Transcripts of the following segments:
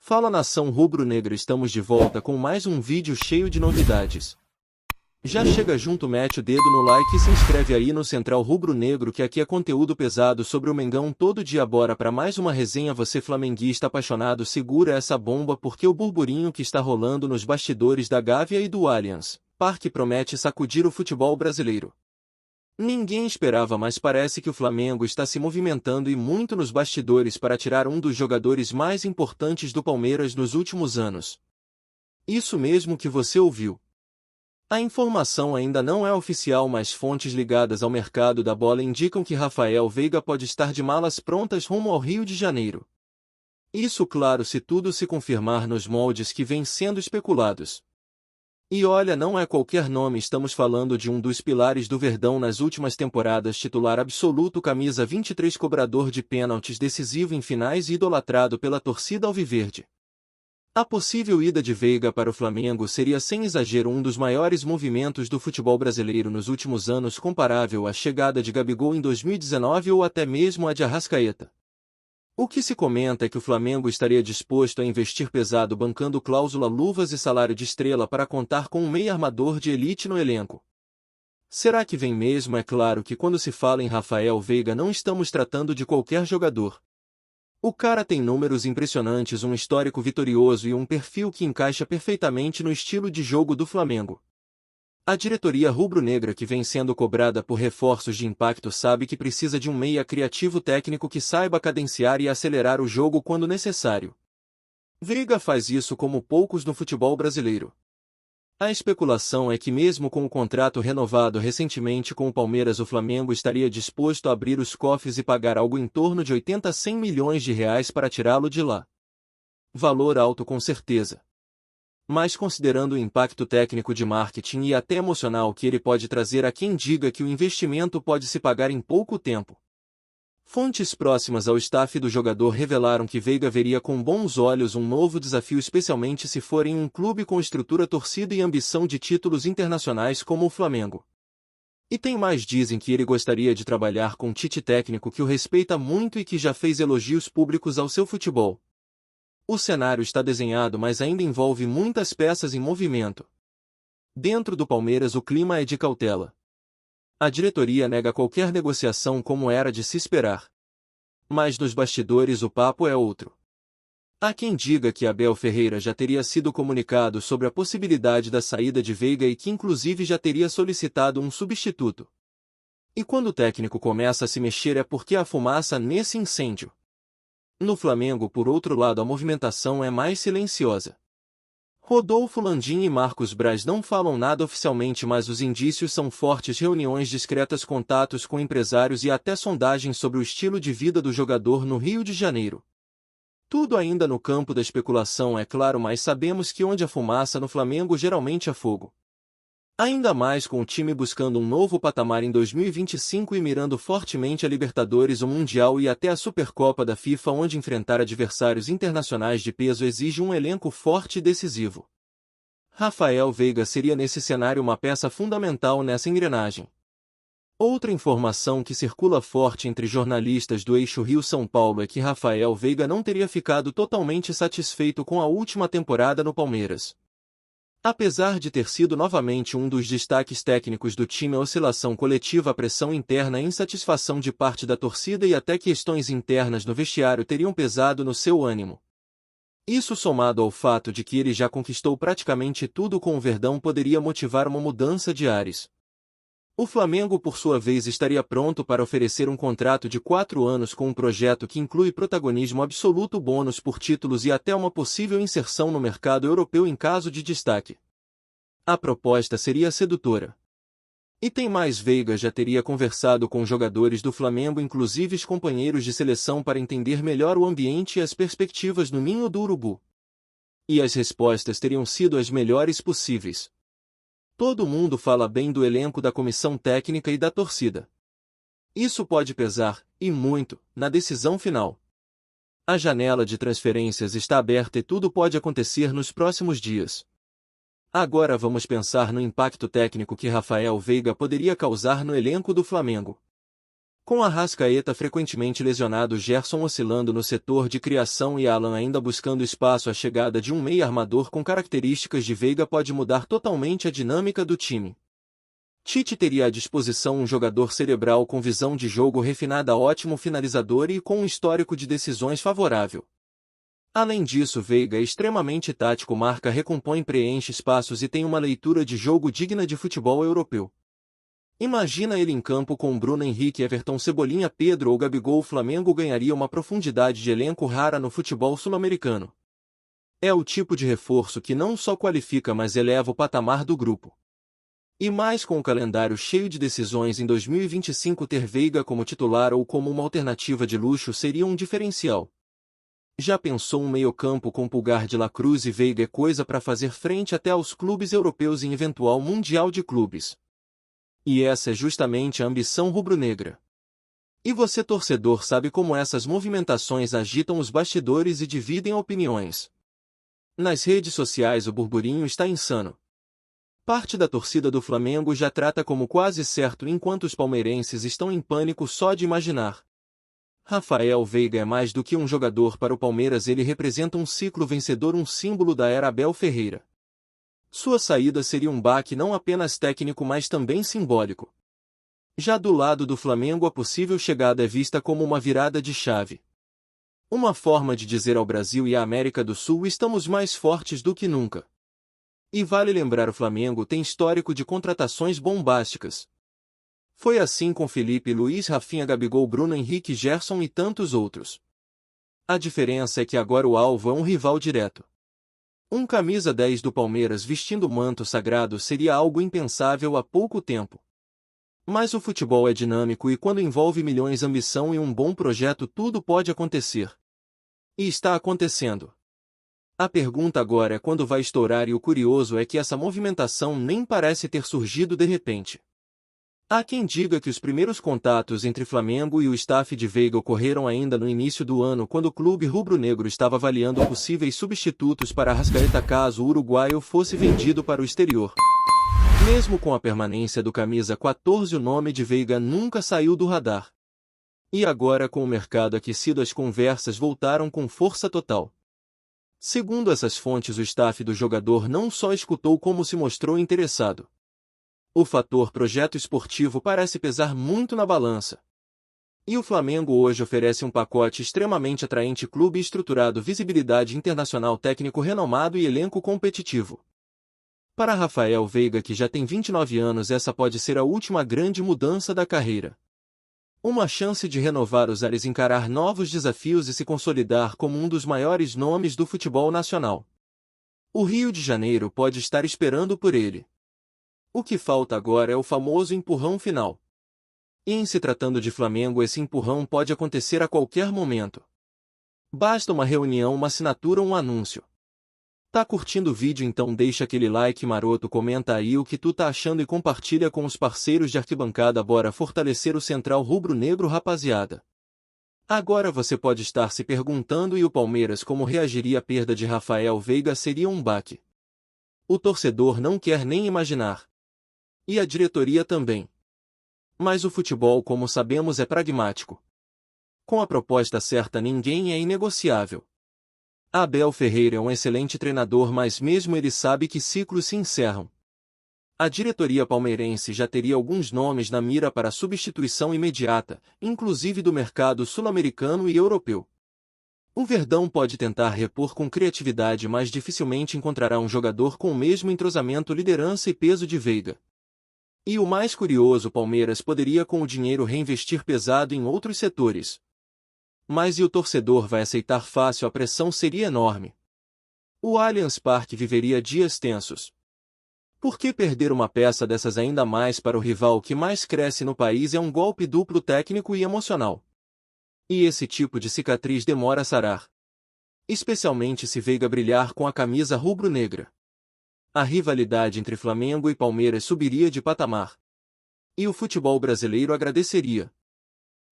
Fala nação rubro-negra, estamos de volta com mais um vídeo cheio de novidades. Já chega junto, mete o dedo no like e se inscreve aí no Central Rubro-Negro, que aqui é conteúdo pesado sobre o Mengão todo dia. Bora para mais uma resenha. Você flamenguista apaixonado, segura essa bomba porque o burburinho que está rolando nos bastidores da Gávea e do Allianz Parque promete sacudir o futebol brasileiro. Ninguém esperava, mas parece que o Flamengo está se movimentando e muito nos bastidores para tirar um dos jogadores mais importantes do Palmeiras nos últimos anos. Isso mesmo que você ouviu. A informação ainda não é oficial, mas fontes ligadas ao mercado da bola indicam que Rafael Veiga pode estar de malas prontas rumo ao Rio de Janeiro. Isso, claro, se tudo se confirmar nos moldes que vêm sendo especulados. E olha, não é qualquer nome, estamos falando de um dos pilares do Verdão nas últimas temporadas, titular absoluto, camisa 23, cobrador de pênaltis, decisivo em finais e idolatrado pela torcida alviverde. A possível ida de Veiga para o Flamengo seria, sem exagero, um dos maiores movimentos do futebol brasileiro nos últimos anos, comparável à chegada de Gabigol em 2019 ou até mesmo a de Arrascaeta. O que se comenta é que o Flamengo estaria disposto a investir pesado, bancando cláusula, luvas e salário de estrela para contar com um meia armador de elite no elenco. Será que vem mesmo? É claro que quando se fala em Rafael Veiga não estamos tratando de qualquer jogador. O cara tem números impressionantes, um histórico vitorioso e um perfil que encaixa perfeitamente no estilo de jogo do Flamengo. A diretoria rubro-negra, que vem sendo cobrada por reforços de impacto, sabe que precisa de um meia criativo técnico que saiba cadenciar e acelerar o jogo quando necessário. Veiga faz isso como poucos no futebol brasileiro. A especulação é que, mesmo com o contrato renovado recentemente com o Palmeiras, o Flamengo estaria disposto a abrir os cofres e pagar algo em torno de 80 a 100 milhões de reais para tirá-lo de lá. Valor alto, com certeza. Mas considerando o impacto técnico, de marketing e até emocional que ele pode trazer, a quem diga que o investimento pode se pagar em pouco tempo. Fontes próximas ao staff do jogador revelaram que Veiga veria com bons olhos um novo desafio, especialmente se for em um clube com estrutura, torcida e ambição de títulos internacionais como o Flamengo. E tem mais, dizem que ele gostaria de trabalhar com Tite, técnico que o respeita muito e que já fez elogios públicos ao seu futebol. O cenário está desenhado, mas ainda envolve muitas peças em movimento. Dentro do Palmeiras o clima é de cautela. A diretoria nega qualquer negociação, como era de se esperar. Mas nos bastidores o papo é outro. Há quem diga que Abel Ferreira já teria sido comunicado sobre a possibilidade da saída de Veiga e que inclusive já teria solicitado um substituto. E quando o técnico começa a se mexer é porque há fumaça nesse incêndio. No Flamengo, por outro lado, a movimentação é mais silenciosa. Rodolfo Landim e Marcos Braz não falam nada oficialmente, mas os indícios são fortes: reuniões discretas, contatos com empresários e até sondagens sobre o estilo de vida do jogador no Rio de Janeiro. Tudo ainda no campo da especulação, é claro, mas sabemos que onde há fumaça no Flamengo geralmente há fogo. Ainda mais com o time buscando um novo patamar em 2025 e mirando fortemente a Libertadores, o Mundial e até a Supercopa da FIFA, onde enfrentar adversários internacionais de peso exige um elenco forte e decisivo. Rafael Veiga seria nesse cenário uma peça fundamental nessa engrenagem. Outra informação que circula forte entre jornalistas do eixo Rio-São Paulo é que Rafael Veiga não teria ficado totalmente satisfeito com a última temporada no Palmeiras. Apesar de ter sido novamente um dos destaques técnicos do time, a oscilação coletiva, a pressão interna, a insatisfação de parte da torcida e até questões internas no vestiário teriam pesado no seu ânimo. Isso, somado ao fato de que ele já conquistou praticamente tudo com o Verdão, poderia motivar uma mudança de ares. O Flamengo, por sua vez, estaria pronto para oferecer um contrato de 4 anos com um projeto que inclui protagonismo absoluto, bônus por títulos e até uma possível inserção no mercado europeu em caso de destaque. A proposta seria sedutora. E tem mais: Veiga já teria conversado com jogadores do Flamengo, inclusive os companheiros de seleção, para entender melhor o ambiente e as perspectivas no ninho do Urubu. E as respostas teriam sido as melhores possíveis. Todo mundo fala bem do elenco, da comissão técnica e da torcida. Isso pode pesar, e muito, na decisão final. A janela de transferências está aberta e tudo pode acontecer nos próximos dias. Agora vamos pensar no impacto técnico que Rafael Veiga poderia causar no elenco do Flamengo. Com Arrascaeta frequentemente lesionado, Gerson oscilando no setor de criação e Alan ainda buscando espaço, a chegada de um meia armador com características de Veiga pode mudar totalmente a dinâmica do time. Tite teria à disposição um jogador cerebral com visão de jogo refinada, ótimo finalizador e com um histórico de decisões favorável. Além disso, Veiga é extremamente tático, marca, recompõe, preenche espaços e tem uma leitura de jogo digna de futebol europeu. Imagina ele em campo com Bruno Henrique, Everton, Cebolinha, Pedro ou Gabigol. O Flamengo ganharia uma profundidade de elenco rara no futebol sul-americano. É o tipo de reforço que não só qualifica, mas eleva o patamar do grupo. E mais com o calendário cheio de decisões em 2025, ter Veiga como titular ou como uma alternativa de luxo seria um diferencial. Já pensou um meio-campo com Pulgar, de la Cruz e Veiga? É coisa para fazer frente até aos clubes europeus em eventual Mundial de Clubes. E essa é justamente a ambição rubro-negra. E você, torcedor, sabe como essas movimentações agitam os bastidores e dividem opiniões? Nas redes sociais o burburinho está insano. Parte da torcida do Flamengo já trata como quase certo, enquanto os palmeirenses estão em pânico só de imaginar. Rafael Veiga é mais do que um jogador para o Palmeiras, ele representa um ciclo vencedor, um símbolo da era Abel Ferreira. Sua saída seria um baque não apenas técnico, mas também simbólico. Já do lado do Flamengo, a possível chegada é vista como uma virada de chave. Uma forma de dizer ao Brasil e à América do Sul: estamos mais fortes do que nunca. E vale lembrar, o Flamengo tem histórico de contratações bombásticas. Foi assim com Felipe Luiz, Rafinha, Gabigol, Bruno Henrique, Gerson e tantos outros. A diferença é que agora o alvo é um rival direto. Um camisa 10 do Palmeiras vestindo o manto sagrado seria algo impensável há pouco tempo. Mas o futebol é dinâmico e quando envolve milhões, ambição e um bom projeto, tudo pode acontecer. E está acontecendo. A pergunta agora é quando vai estourar, e o curioso é que essa movimentação nem parece ter surgido de repente. Há quem diga que os primeiros contatos entre Flamengo e o staff de Veiga ocorreram ainda no início do ano, quando o clube rubro-negro estava avaliando possíveis substitutos para Arrascaeta caso o uruguaio fosse vendido para o exterior. Mesmo com a permanência do camisa 14, o nome de Veiga nunca saiu do radar. E agora, com o mercado aquecido, as conversas voltaram com força total. Segundo essas fontes, o staff do jogador não só escutou como se mostrou interessado. O fator projeto esportivo parece pesar muito na balança. E o Flamengo hoje oferece um pacote extremamente atraente: clube estruturado, visibilidade internacional, técnico renomado e elenco competitivo. Para Rafael Veiga, que já tem 29 anos, essa pode ser a última grande mudança da carreira. Uma chance de renovar os ares, encarar novos desafios e se consolidar como um dos maiores nomes do futebol nacional. O Rio de Janeiro pode estar esperando por ele. O que falta agora é o famoso empurrão final. E em se tratando de Flamengo, esse empurrão pode acontecer a qualquer momento. Basta uma reunião, uma assinatura ou um anúncio. Tá curtindo o vídeo? Então deixa aquele like maroto, comenta aí o que tu tá achando e compartilha com os parceiros de arquibancada. Bora fortalecer o Central Rubro-Negro, rapaziada. Agora você pode estar se perguntando: e o Palmeiras, como reagiria à perda de Rafael Veiga? Seria um baque. O torcedor não quer nem imaginar. E a diretoria também. Mas o futebol, como sabemos, é pragmático. Com a proposta certa, ninguém é inegociável. Abel Ferreira é um excelente treinador, mas mesmo ele sabe que ciclos se encerram. A diretoria palmeirense já teria alguns nomes na mira para substituição imediata, inclusive do mercado sul-americano e europeu. O Verdão pode tentar repor com criatividade, mas dificilmente encontrará um jogador com o mesmo entrosamento, liderança e peso de Veiga. E o mais curioso, o Palmeiras poderia com o dinheiro reinvestir pesado em outros setores. Mas e o torcedor vai aceitar fácil? A pressão seria enorme. O Allianz Parque viveria dias tensos. Por que perder uma peça dessas, ainda mais para o rival que mais cresce no país? É um golpe duplo, técnico e emocional. E esse tipo de cicatriz demora a sarar. Especialmente se Veiga brilhar com a camisa rubro-negra. A rivalidade entre Flamengo e Palmeiras subiria de patamar. E o futebol brasileiro agradeceria.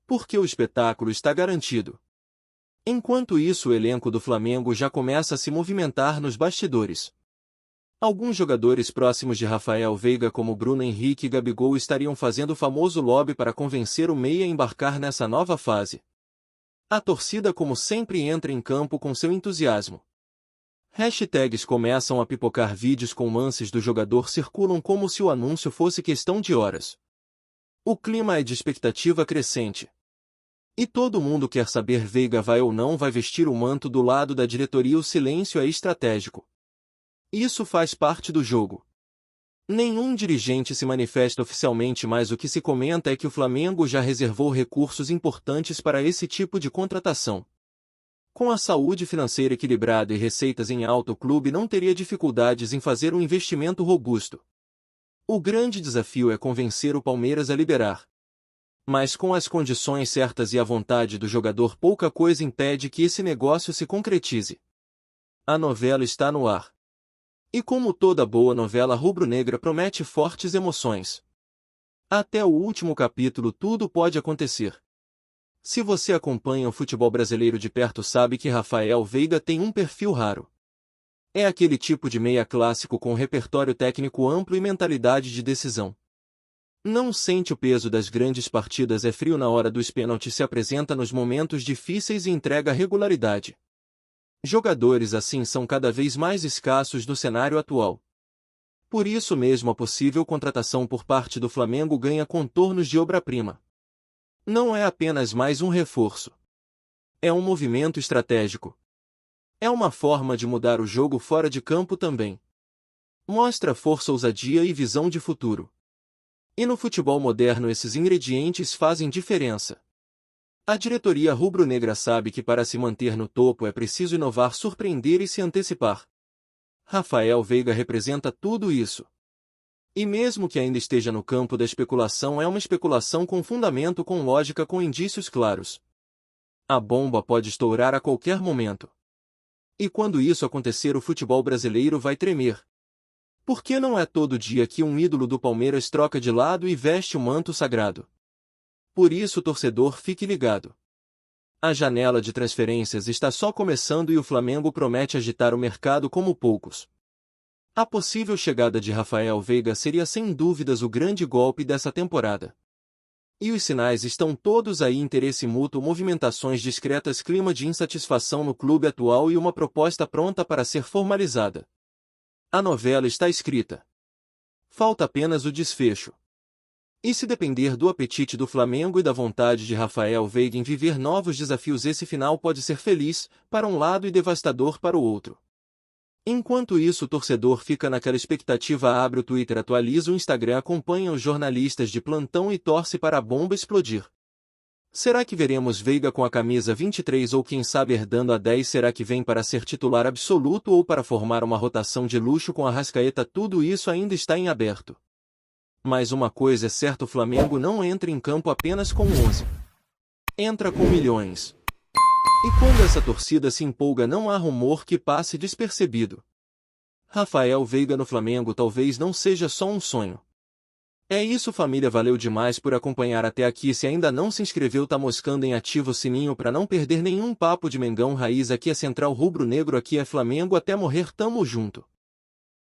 Porque o espetáculo está garantido. Enquanto isso, o elenco do Flamengo já começa a se movimentar nos bastidores. Alguns jogadores próximos de Rafael Veiga como Bruno Henrique e Gabigol estariam fazendo o famoso lobby para convencer o meia a embarcar nessa nova fase. A torcida como sempre entra em campo com seu entusiasmo. Hashtags começam a pipocar, vídeos com lances do jogador circulam como se o anúncio fosse questão de horas. O clima é de expectativa crescente. E todo mundo quer saber Veiga vai ou não vai vestir o manto. Do lado da diretoria o silêncio é estratégico. Isso faz parte do jogo. Nenhum dirigente se manifesta oficialmente, mas o que se comenta é que o Flamengo já reservou recursos importantes para esse tipo de contratação. Com a saúde financeira equilibrada e receitas em alta, o clube não teria dificuldades em fazer um investimento robusto. O grande desafio é convencer o Palmeiras a liberar. Mas com as condições certas e a vontade do jogador, pouca coisa impede que esse negócio se concretize. A novela está no ar. E como toda boa novela rubro-negra, promete fortes emoções. Até o último capítulo tudo pode acontecer. Se você acompanha o futebol brasileiro de perto, sabe que Rafael Veiga tem um perfil raro. É aquele tipo de meia clássico com repertório técnico amplo e mentalidade de decisão. Não sente o peso das grandes partidas, é frio na hora dos pênaltis, se apresenta nos momentos difíceis e entrega regularidade. Jogadores assim são cada vez mais escassos no cenário atual. Por isso mesmo a possível contratação por parte do Flamengo ganha contornos de obra-prima. Não é apenas mais um reforço. É um movimento estratégico. É uma forma de mudar o jogo fora de campo também. Mostra força, ousadia e visão de futuro. E no futebol moderno esses ingredientes fazem diferença. A diretoria rubro-negra sabe que para se manter no topo é preciso inovar, surpreender e se antecipar. Rafael Veiga representa tudo isso. E mesmo que ainda esteja no campo da especulação, é uma especulação com fundamento, com lógica, com indícios claros. A bomba pode estourar a qualquer momento. E quando isso acontecer, o futebol brasileiro vai tremer. Porque não é todo dia que um ídolo do Palmeiras troca de lado e veste o manto sagrado. Por isso, torcedor, fique ligado. A janela de transferências está só começando e o Flamengo promete agitar o mercado como poucos. A possível chegada de Rafael Veiga seria sem dúvidas o grande golpe dessa temporada. E os sinais estão todos aí: interesse mútuo, movimentações discretas, clima de insatisfação no clube atual e uma proposta pronta para ser formalizada. A novela está escrita. Falta apenas o desfecho. E se depender do apetite do Flamengo e da vontade de Rafael Veiga em viver novos desafios, esse final pode ser feliz para um lado e devastador para o outro. Enquanto isso, o torcedor fica naquela expectativa, abre o Twitter, atualiza o Instagram, acompanha os jornalistas de plantão e torce para a bomba explodir. Será que veremos Veiga com a camisa 23 ou quem sabe herdando a 10? Será que vem para ser titular absoluto ou para formar uma rotação de luxo com Arrascaeta? Tudo isso ainda está em aberto. Mas uma coisa é certa, o Flamengo não entra em campo apenas com 11. Entra com milhões. E quando essa torcida se empolga, não há rumor que passe despercebido. Rafael Veiga no Flamengo talvez não seja só um sonho. É isso, família, valeu demais por acompanhar até aqui. Se ainda não se inscreveu, tá moscando em, ativa o sininho para não perder nenhum papo de Mengão Raiz. Aqui é Central Rubro Negro, aqui é Flamengo até morrer, tamo junto.